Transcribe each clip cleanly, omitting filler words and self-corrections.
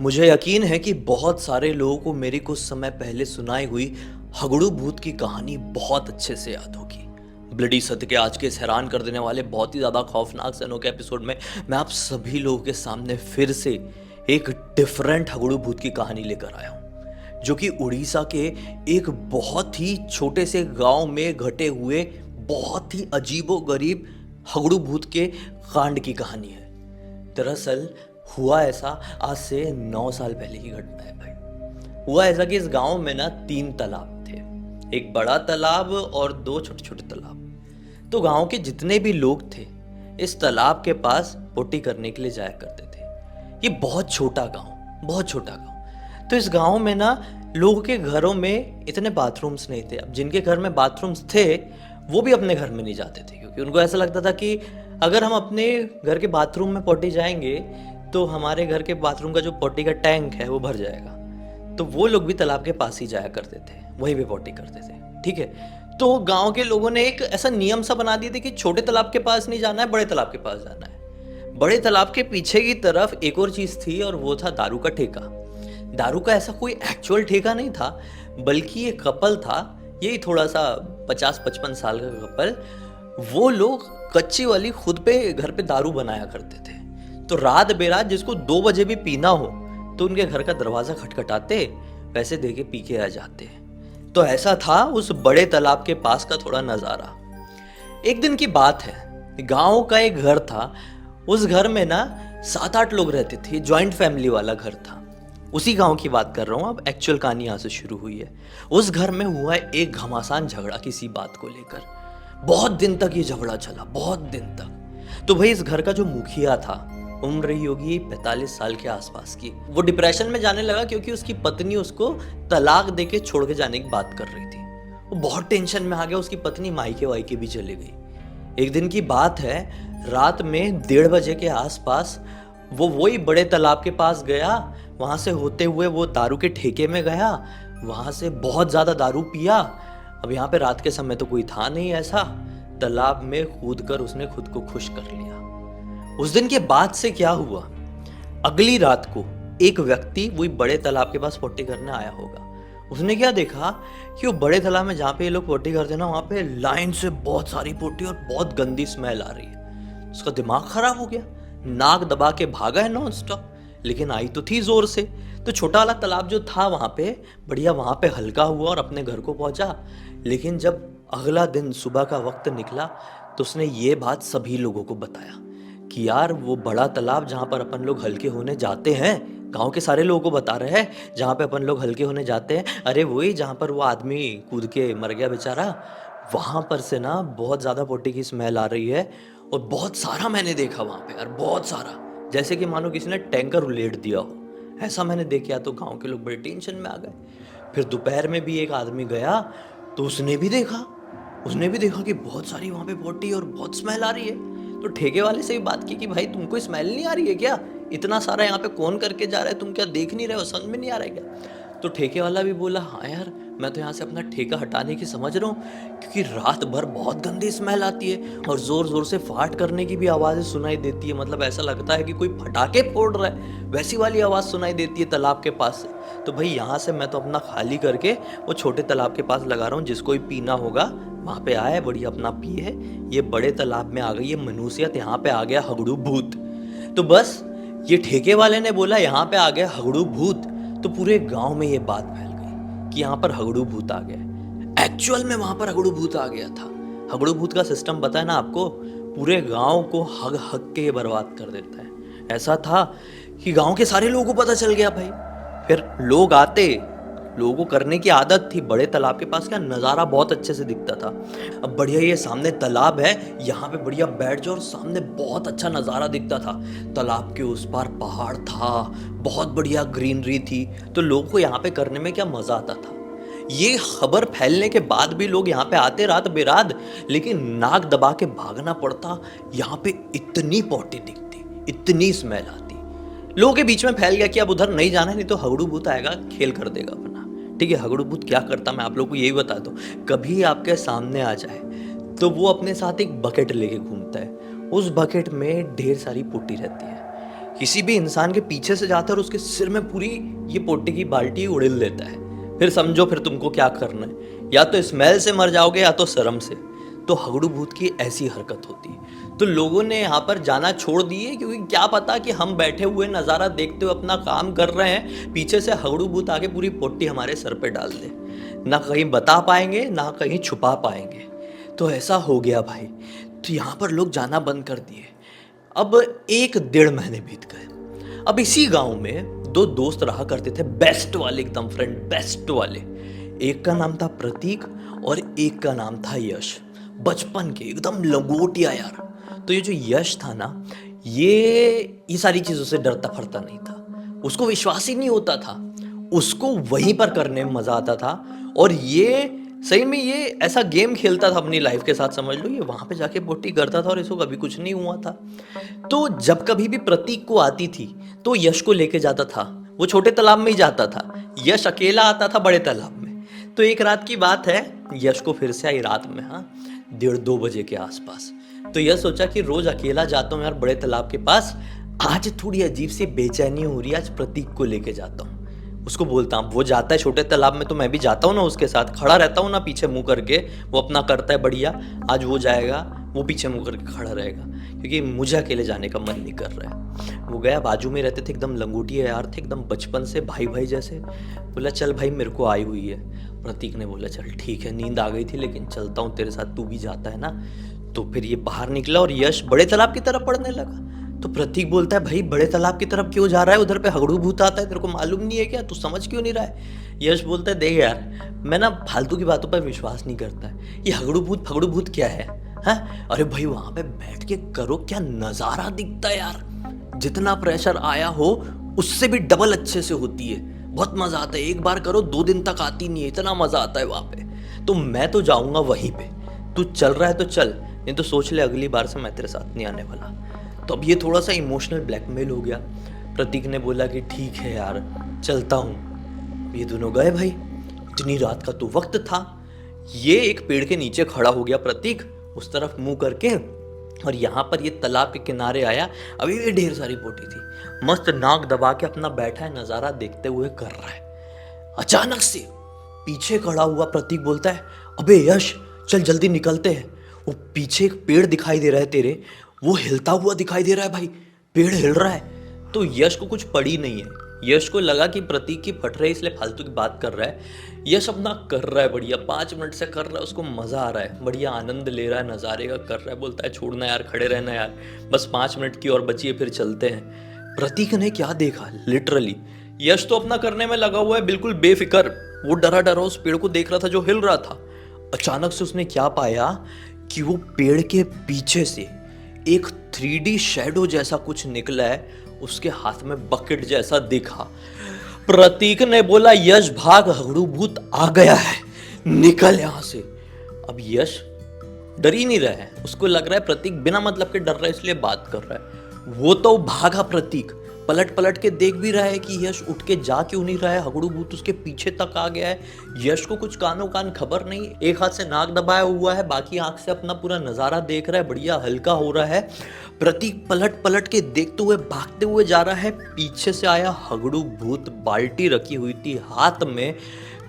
मुझे यकीन है कि बहुत सारे लोगों को मेरी कुछ समय पहले सुनाई हुई हगड़ू भूत की कहानी बहुत अच्छे से याद होगी। ब्लडी सत्य के आज के इस हैरान कर देने वाले बहुत ही ज़्यादा खौफनाक सनों के एपिसोड में मैं आप सभी लोगों के सामने फिर से एक डिफरेंट हगड़ू भूत की कहानी लेकर आया हूँ, जो कि उड़ीसा के एक बहुत ही छोटे से गांव में घटे हुए बहुत ही अजीबो गरीब हगड़ू भूत के कांड की कहानी है। दरअसल हुआ ऐसा, आज से 9 साल पहले की घटना है भाई। हुआ ऐसा कि इस गांव में ना 3 तालाब थे, एक बड़ा तालाब और 2 छोटे छोटे तालाब। तो गांव के जितने भी लोग थे इस तालाब के पास पोटी करने के लिए जाया करते थे। ये बहुत छोटा गांव, बहुत छोटा गांव। तो इस गांव में ना लोगों के घरों में इतने बाथरूम्स नहीं थे। अब जिनके घर में बाथरूम्स थे वो भी अपने घर में नहीं जाते थे, क्योंकि उनको ऐसा लगता था कि अगर हम अपने घर के बाथरूम में पोटी जाएंगे तो हमारे घर के बाथरूम का जो पोटी का टैंक है वो भर जाएगा। तो वो लोग भी तालाब के पास ही जाया करते थे, वहीं पे पोटी करते थे। ठीक है, तो गांव के लोगों ने एक ऐसा नियम सा बना दिया था कि छोटे तालाब के पास नहीं जाना है, बड़े तालाब के पास जाना है। बड़े तालाब के पीछे की तरफ एक और चीज थी, और वो था दारू का ठेका। दारू का ऐसा कोई एक्चुअल ठेका नहीं था, बल्कि ये कपल था, यही थोड़ा सा 50-55 साल का कपल। वो लोग कच्ची वाली खुद पे घर पे दारू बनाया करते थे। तो रात बेरात जिसको 2 बजे भी पीना हो तो उनके घर का दरवाजा खटखटाते, पैसे दे के पी के आ जाते। तो ऐसा था उस बड़े तालाब के पास का थोड़ा नज़ारा। एक दिन की बात है, गांव का एक घर था। उस घर में ना 7-8 लोग रहते थे, जॉइंट फैमिली वाला घर था। उसी गांव की बात कर रहा हूँ। अब एक्चुअल कहानी यहाँ से शुरू हुई है। उस घर में हुआ एक घमासान झगड़ा किसी बात को लेकर। बहुत दिन तक ये झगड़ा चला, बहुत दिन तक। तो भाई इस घर का जो मुखिया था, उम्र रही होगी 45 साल के आसपास की, वो डिप्रेशन में जाने लगा क्योंकि उसकी पत्नी उसको तलाक देके छोड़ के जाने की बात कर रही थी। वो बहुत टेंशन में आ गया। उसकी पत्नी मायके वायके भी चली गई। एक दिन की बात है, रात में 1:30 बजे के आसपास वो वही बड़े तालाब के पास गया। वहां से होते हुए वो दारू के ठेके में गया, वहां से बहुत ज्यादा दारू पिया। अब यहाँ पे रात के समय तो कोई था नहीं ऐसा। तालाब में कूद कर उसने खुद को खुश कर लिया। उस दिन के बाद से क्या हुआ, अगली रात को एक व्यक्ति वही बड़े तालाब के पास पोटी करने आया होगा। उसने क्या देखा कि वो बड़े तालाब में जहाँ पे ये लोग पोटी करते ना, वहाँ पे लाइन से बहुत सारी पोटी और बहुत गंदी स्मेल आ रही है। उसका दिमाग खराब हो गया, नाक दबा के भागा है नॉन स्टॉप, लेकिन आई तो थी जोर से। तो छोटा वाला तालाब जो था वहाँ पे बढ़िया, वहाँ पे हल्का हुआ और अपने घर को पहुंचा। लेकिन जब अगला दिन सुबह का वक्त निकला तो उसने ये बात सभी लोगों को बताया कि यार वो बड़ा तालाब जहाँ पर अपन लोग हल्के होने जाते हैं, गांव के सारे लोगों को बता रहे हैं, जहाँ पे अपन लोग हल्के होने जाते हैं, अरे वही जहाँ पर वो आदमी कूद के मर गया बेचारा, वहाँ पर से ना बहुत ज़्यादा पोटी की स्मेल आ रही है। और बहुत सारा मैंने देखा वहाँ पे यार, बहुत सारा, जैसे कि मानो किसी ने टैंकर उलेट दिया हो, ऐसा मैंने देखा। तो गांव के लोग बड़े टेंशन में आ गए। फिर दोपहर में भी एक आदमी गया तो उसने भी देखा कि बहुत सारी वहाँ पे पोटी और बहुत स्मेल आ रही है। तो ठेके वाले से भी बात की कि भाई तुमको स्मेल नहीं आ रही है क्या? इतना सारा यहाँ पे कौन करके जा रहा है, तुम क्या देख नहीं रहे हो, समझ में नहीं आ रहा है क्या? तो ठेके वाला भी बोला, हाँ यार मैं तो यहाँ से अपना ठेका हटाने की समझ रहा हूँ, क्योंकि रात भर बहुत गंदी स्मेल आती है और जोर जोर से फाट करने की भी आवाज़ें सुनाई देती है। मतलब ऐसा लगता है कि कोई फटाके फोड़ रहा है, वैसी वाली आवाज़ सुनाई देती है तालाब के पास से। तो भाई यहाँ से मैं तो अपना खाली करके वो छोटे तालाब के पास लगा रहा हूँ, जिसको भी पीना होगा वहाँ पे आए, बढ़िया अपना पिए। ये बड़े तालाब में आ गई ये मनुष्यत, यहाँ पे आ गया हगड़ू भूत। तो बस ये ठेके वाले ने बोला यहाँ पे आ गया हगड़ू भूत, तो पूरे गांव में ये बात फैल गई कि यहाँ पर हगड़ू भूत आ गया। एक्चुअल में वहां पर हगड़ू भूत आ गया था। हगड़ू भूत का सिस्टम पता है ना आपको, पूरे गांव को हग हग के बर्बाद कर देता है। ऐसा था कि गांव के सारे लोगों को पता चल गया भाई। फिर लोग आते, लोगों को करने की आदत थी। बड़े तालाब के पास का नज़ारा बहुत अच्छे से दिखता था। अब बढ़िया ये सामने तालाब है, यहाँ पे बढ़िया बैठ जाओ और सामने बहुत अच्छा नज़ारा दिखता था। तालाब के उस पार पहाड़ था, बहुत बढ़िया ग्रीनरी थी। तो लोगों को यहाँ पे करने में क्या मज़ा आता था। ये खबर फैलने के बाद भी लोग यहाँ पे आते रात बेरात, लेकिन नाक दबा के भागना पड़ता। यहाँ पे इतनी पोटी दिखती, इतनी स्मेल आती। लोगों के बीच में फैल गया कि अब उधर नहीं जाना, नहीं तो हगड़ू भूत आएगा, खेल कर देगा अपना। ठीक है, हगड़ू भूत क्या करता मैं आप लोग को यही बता दूं। कभी आपके सामने आ जाए तो वो अपने साथ एक बकेट लेके घूमता है। उस बकेट में ढेर सारी पुट्टी रहती है। किसी भी इंसान के पीछे से जाता है और उसके सिर में पूरी ये पोटी की बाल्टी उड़ेल देता है। फिर समझो फिर तुमको क्या करना है, या तो स्मेल से मर जाओगे या तो शर्म से। तो हगड़ू भूत की ऐसी हरकत होती है। तो लोगों ने यहाँ पर जाना छोड़ दिए, क्योंकि क्या पता कि हम बैठे हुए नज़ारा देखते हुए अपना काम कर रहे हैं, पीछे से हगड़ू भूत आके पूरी पोटी हमारे सर पे डाल दे। ना कहीं बता पाएंगे ना कहीं छुपा पाएंगे। तो ऐसा हो गया भाई। तो यहाँ पर लोग जाना बंद कर दिए। अब 1-1.5 महीने बीत गए। अब इसी गांव में 2 दोस्त रहा करते थे, बेस्ट वाले, एकदम फ्रेंड बेस्ट वाले। एक का नाम था प्रतीक और एक का नाम था यश। बचपन के एकदम लंगोटिया यार। तो ये जो यश था ना, ये सारी चीज़ों से डरता फरता नहीं था। उसको विश्वास ही नहीं होता था। उसको वहीं पर करने में मज़ा आता था। और ये सही में ये ऐसा गेम खेलता था अपनी लाइफ के साथ, समझ लो। ये वहाँ पे जाके पोटी करता था और इसको कभी कुछ नहीं हुआ था। तो जब कभी भी प्रतीक को आती थी तो यश को लेके जाता था। वो छोटे तालाब में ही जाता था, यश अकेला आता था बड़े तालाब में। तो एक रात की बात है, यश को फिर से आई रात में, हाँ 1:30-2 बजे के आसपास। तो यह सोचा कि रोज अकेला जाता हूँ यार बड़े तालाब के पास, आज थोड़ी अजीब सी बेचैनी हो रही है, आज प्रतीक को लेके जाता हूँ। उसको बोलता हूँ, वो जाता है छोटे तालाब में तो मैं भी जाता हूँ ना, उसके साथ खड़ा रहता हूँ ना पीछे मुंह करके। वो अपना करता है बढ़िया, आज वो जाएगा, वो पीछे मुंह करके खड़ा रहेगा, क्योंकि मुझे अकेले जाने का मन नहीं कर रहा है। वो गया, बाजू में रहते थे, एकदम लंगोटिया यार थे, एकदम बचपन से भाई भाई जैसे। बोला चल भाई मेरे को आई हुई है। प्रतीक ने बोला चल ठीक है, नींद आ गई थी लेकिन चलता हूँ तेरे साथ, तू भी जाता है ना। तो फिर ये बाहर निकला और यश बड़े तालाब की तरफ पढ़ने लगा। तो प्रतीक बोलता है भाई बड़े तालाब की तरफ क्यों जा रहा है, उधर पे हगड़ू भूत आता है, तेरे को मालूम नहीं है क्या, तू समझ क्यों नहीं रहा है। यश बोलता है देख यार, मैं ना फालतू की बातों पर विश्वास नहीं करता है। ये हगड़ू भूत क्या है, हाँ? अरे भाई वहां पे बैठ के करो, क्या नजारा दिखता है यार। जितना प्रेशर आया हो उससे भी डबल अच्छे से होती है, बहुत मजा आता है। एक बार करो 2 दिन तक आती नहीं है, इतना मजा आता है वहां पे। तो मैं तो जाऊंगा वहीं पे, तू चल रहा है तो चल, नहीं तो सोच ले अगली बार से मैं तेरे साथ नहीं आने वाला। तो अब ये थोड़ा सा इमोशनल ब्लैकमेल हो गया। प्रतीक ने बोला कि ठीक है यार चलता हूँ। ये दोनों गए भाई। इतनी रात का तो वक्त था। ये एक पेड़ के नीचे खड़ा हो गया प्रतीक, उस तरफ मुंह करके, और यहाँ पर ये तालाब के किनारे आया। अभी भी ढेर सारी पोटी थी, मस्त नाक दबा के अपना बैठा है, नज़ारा देखते हुए कर रहा है। अचानक से पीछे खड़ा हुआ प्रतीक बोलता है अबे यश चल जल्दी निकलते हैं। वो पीछे एक पेड़ दिखाई दे रहा है तेरे, वो हिलता हुआ दिखाई दे रहा है भाई, पेड़ हिल रहा है। तो यश को कुछ पड़ी नहीं है। यश को लगा कि प्रतीक की फट रही है इसलिए फालतू की बात कर रहा है। यश अपना कर रहा है बढ़िया, 5 मिनट से कर रहा है, उसको मज़ा आ रहा है, बढ़िया आनंद ले रहा है नज़ारे का, कर रहा है। बोलता है छोड़ना यार, खड़े रहना यार, बस 5 मिनट की और बची है फिर चलते हैं। प्रतीक ने क्या देखा, लिटरली यश तो अपना करने में लगा हुआ है बिल्कुल बेफिक्र। वो डरा डरा उस पेड़ को देख रहा था जो हिल रहा था। अचानक से उसने क्या पाया कि वो पेड़ के पीछे से एक 3D शैडो जैसा कुछ निकला है, उसके हाथ में बकेट जैसा दिखा। प्रतीक ने बोला यश भाग, हगड़ू भूत आ गया है, निकल यहां से। अब यश डर ही नहीं रहा है, उसको लग रहा है प्रतीक बिना मतलब के डर रहा है इसलिए बात कर रहा है। वो तो भागा प्रतीक, पलट पलट के देख भी रहा है कि यश उठ के जा क्यों नहीं रहा है, हगड़ू भूत उसके पीछे तक आ गया है। यश को कुछ कानों कान खबर नहीं, एक हाथ से नाक दबाया हुआ है, बाकी आंख से अपना पूरा नजारा देख रहा है, बढ़िया हल्का हो रहा है। प्रतीक पलट पलट के देखते हुए भागते हुए जा रहा है। पीछे से आया हगड़ू भूत, बाल्टी रखी हुई थी हाथ में,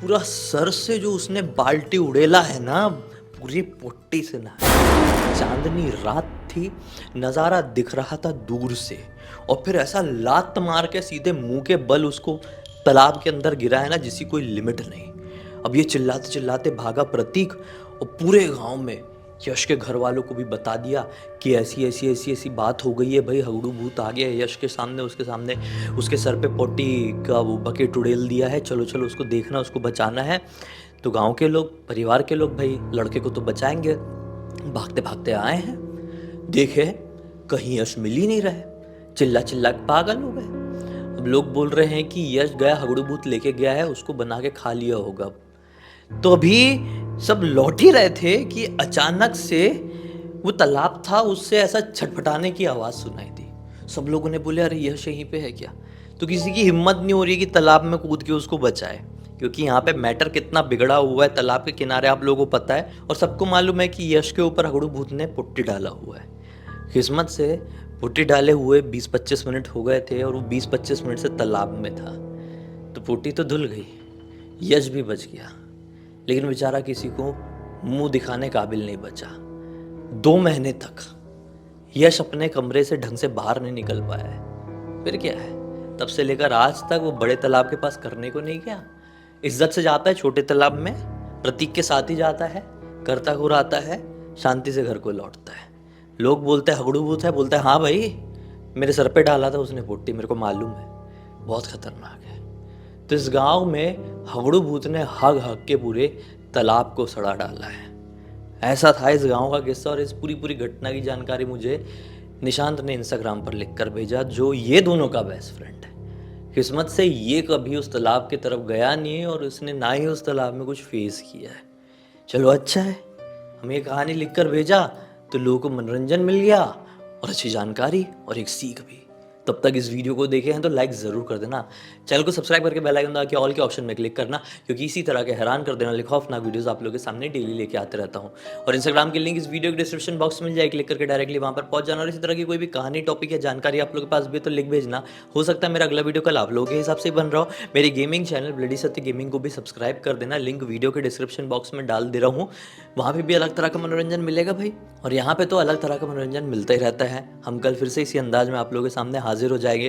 पूरा सर से जो उसने बाल्टी उड़ेला है ना, पूरी पोट्टी से ना। चांदनी रात थी, नज़ारा दिख रहा था दूर से, और फिर ऐसा लात मार के सीधे मुंह के बल उसको तालाब के अंदर गिरा है ना, जिसकी कोई लिमिट नहीं। अब ये चिल्लाते चिल्लाते भागा प्रतीक, और पूरे गांव में यश के घर वालों को भी बता दिया कि ऐसी ऐसी ऐसी ऐसी बात हो गई है भाई, हगड़ू भूत आ गया है यश के सामने, उसके सामने उसके सर पे पोटी का वो बकेट उड़ेल दिया है, चलो चलो उसको देखना, उसको बचाना है। तो गांव के लोग, परिवार के लोग भाई लड़के को तो बचाएंगे, भागते भागते आए हैं, देखे कहीं यश मिल ही नहीं रहा है, चिल्ला चिल्ला के पागल हो गए। अब लोग बोल रहे हैं कि यश गया, हगड़ू भूत लेके गया है, उसको बना के खा लिया होगा। तो अभी सब लौट ही रहे थे कि अचानक से वो तालाब था, उससे ऐसा छटपटाने की आवाज़ सुनाई दी। सब लोगों ने बोले अरे यश यहीं पे है क्या। तो किसी की हिम्मत नहीं हो रही कि तालाब में कूद के उसको बचाए, क्योंकि यहाँ पे मैटर कितना बिगड़ा हुआ है। तालाब के किनारे आप लोगों को पता है और सबको मालूम है कि यश के ऊपर हगड़ू भूत ने पुट्टी डाला हुआ है। किस्मत से पुट्टी डाले हुए 20-25 मिनट हो गए थे और वो 20-25 मिनट से तालाब में था। तो पुट्टी तो धुल गई, यश भी बच गया, लेकिन बेचारा किसी को मुंह दिखाने काबिल नहीं बचा। 2 महीने तक यश अपने कमरे से ढंग से बाहर नहीं निकल पाया है। फिर क्या है, तब से लेकर आज तक वो बड़े तालाब के पास करने को नहीं गया। इज्जत से जाता है छोटे तालाब में, प्रतीक के साथ ही जाता है, करता कुराता है, शांति से घर को लौटता है। लोग बोलते हैं हगड़ू भूत है, बोलता है हाँ भाई मेरे सर पे डाला था उसने पुट्टी, मेरे को मालूम है, बहुत खतरनाक है। तो इस गांव में हगड़ू भूत ने हग हग के पूरे तालाब को सड़ा डाला है। ऐसा था इस गांव का किस्सा। और इस पूरी पूरी घटना की जानकारी मुझे निशांत ने इंस्टाग्राम पर लिख कर भेजा, जो ये दोनों का बेस्ट फ्रेंड है। किस्मत से ये कभी उस तालाब की तरफ गया नहीं है और उसने ना ही उस तालाब में कुछ फेस किया है। चलो अच्छा है, हमें ये कहानी लिख कर भेजा तो लोगों को मनोरंजन मिल गया और अच्छी जानकारी और एक सीख भी। तब तक इस वीडियो को देखे हैं तो लाइक ज़रूर कर देना, चैनल को सब्सक्राइब करके बेल आइकन दबा के ऑल के ऑप्शन में क्लिक करना, क्योंकि इसी तरह के हैरान कर देना खौफनाक वीडियोस आप लोगों के सामने डेली लेके आते रहता हूँ। और इंस्टाग्राम की लिंक इस वीडियो के डिस्क्रिप्शन बॉक्स में मिल जाए, क्लिक करके डायरेक्टली वहाँ पर पहुंच जाना। और इसी तरह की कोई भी कहानी, टॉपिक या जानकारी आप लोगों के पास भी है तो लिख भेजना। हो सकता है मेरा अगला वीडियो कल आप लोगों के हिसाब से बन रहा हो। मेरी गेमिंग चैनल ब्लडी सत्य गेमिंग को भी सब्सक्राइब कर देना, लिंक वीडियो के डिस्क्रिप्शन बॉक्स में डाल दे रहा हूँ। वहाँ पे भी अलग तरह का मनोरंजन मिलेगा भाई, और यहाँ पे तो अलग तरह का मनोरंजन मिलता ही रहता है। हम कल फिर से इसी अंदाज में आप लोगों के सामने हाजिर हो जाएंगे।